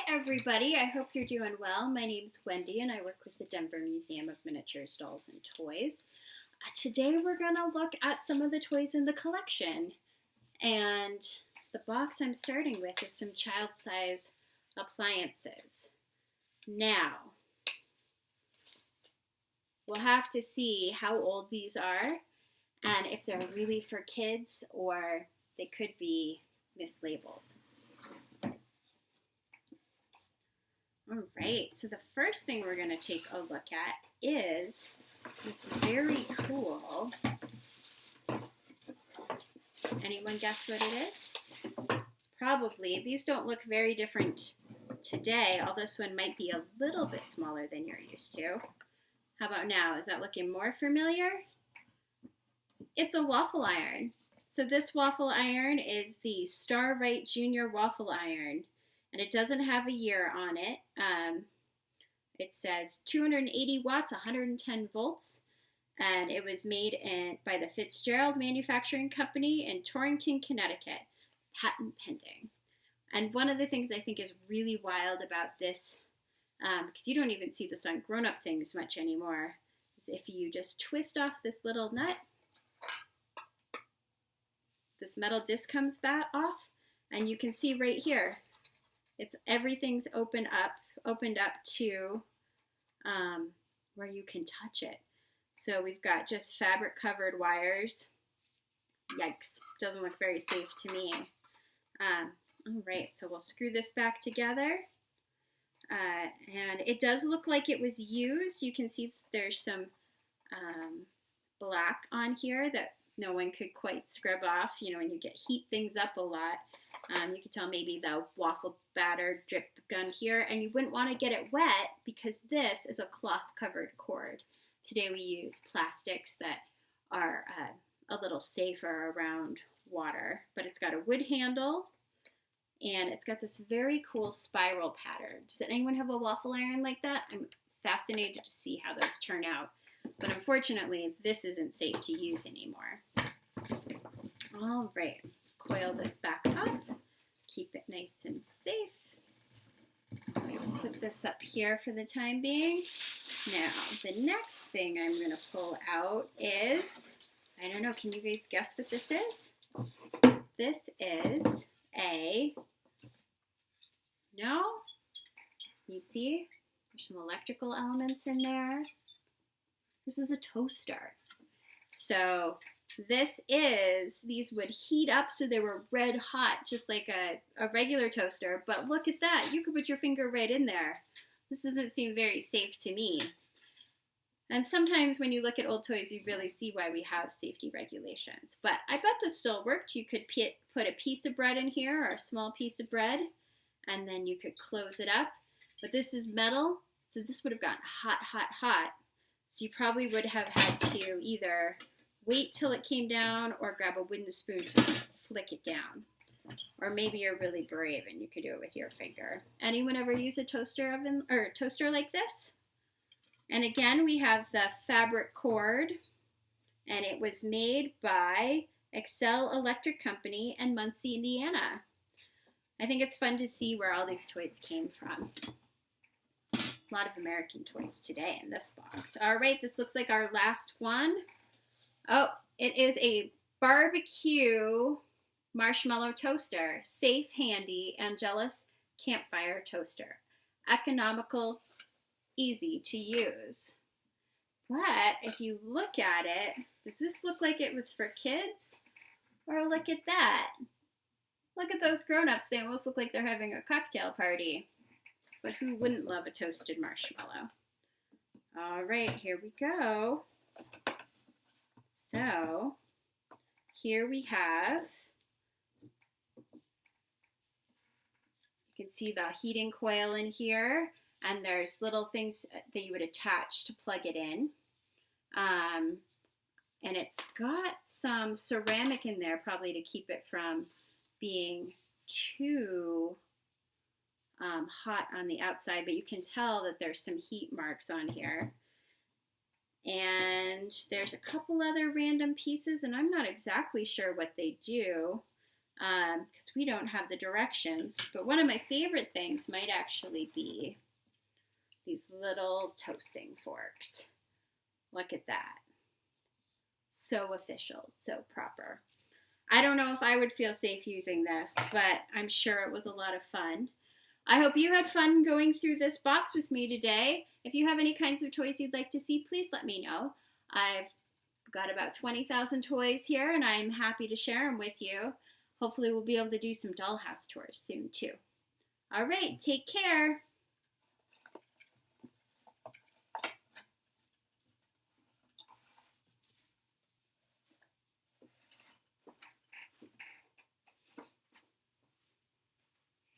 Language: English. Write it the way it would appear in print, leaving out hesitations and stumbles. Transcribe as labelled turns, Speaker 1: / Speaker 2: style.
Speaker 1: everybody. I hope you're doing well. My name's Wendy and I work with the Denver Museum of Miniatures, Dolls, and Toys. Today we're going to look at some of the toys in the collection. And the box I'm starting with is some child-size appliances. Now, we'll have to see how old these are and if they're really for kids or they could be mislabeled. All right, so the first thing we're going to take a look at is this very cool, anyone guess what it is? Probably. These don't look very different today, although this one might be a little bit smaller than you're used to. How about now? Is that looking more familiar? It's a waffle iron. So this waffle iron is the Starright Jr. waffle iron. And it doesn't have a year on it. It says 280 watts, 110 volts. And it was made by the Fitzgerald Manufacturing Company in Torrington, Connecticut. Patent pending. And one of the things I think is really wild about this, because you don't even see this on grown-up things much anymore, is if you just twist off this little nut, this metal disc comes back off, and you can see right here, everything's opened up to where you can touch it. So we've got just fabric covered wires. Yikes, doesn't look very safe to me. All right, so we'll screw this back together. And it does look like it was used. You can see there's some black on here that no one could quite scrub off. You know, when you heat things up a lot, you can tell maybe the waffle batter dripped on here, and you wouldn't want to get it wet because this is a cloth-covered cord. Today we use plastics that are a little safer around water, but it's got a wood handle, and it's got this very cool spiral pattern. Does anyone have a waffle iron like that? I'm fascinated to see how those turn out, but unfortunately, this isn't safe to use anymore. All right, coil this back up. Keep it nice and safe. Put this up here for the time being. Now, the next thing I'm going to pull out is, I don't know, can you guys guess what this is? This is no? You see? There's some electrical elements in there. This is a toaster. So these would heat up so they were red hot, just like a regular toaster, but look at that. You could put your finger right in there. This doesn't seem very safe to me. And sometimes when you look at old toys, you really see why we have safety regulations. But I bet this still worked. You could put a piece of bread in here, or a small piece of bread, and then you could close it up. But this is metal, so this would have gotten hot, hot, hot. So you probably would have had to either wait till it came down or grab a wooden spoon to flick it down. Or maybe you're really brave and you could do it with your finger. Anyone ever use a toaster oven or toaster like this? And again, we have the fabric cord, and it was made by Excel Electric Company in Muncie, Indiana. I think it's fun to see where all these toys came from. A lot of American toys today in this box. All right, this looks like our last one. Oh, it is a barbecue marshmallow toaster. Safe, handy, Angelus campfire toaster. Economical, easy to use. But if you look at it, does this look like it was for kids? Or look at that. Look at those grown-ups. They almost look like they're having a cocktail party. But who wouldn't love a toasted marshmallow? All right, here we go. So, here we have, you can see the heating coil in here, and there's little things that you would attach to plug it in. And it's got some ceramic in there, probably to keep it from being too hot on the outside, but you can tell that there's some heat marks on here. And there's a couple other random pieces, and I'm not exactly sure what they do. because we don't have the directions. But one of my favorite things might actually be these little toasting forks. Look at that. So official, so proper. I don't know if I would feel safe using this, but I'm sure it was a lot of fun. I hope you had fun going through this box with me today. If you have any kinds of toys you'd like to see, please let me know. I've got about 20,000 toys here, and I'm happy to share them with you. Hopefully we'll be able to do some dollhouse tours soon, too. All right, take care.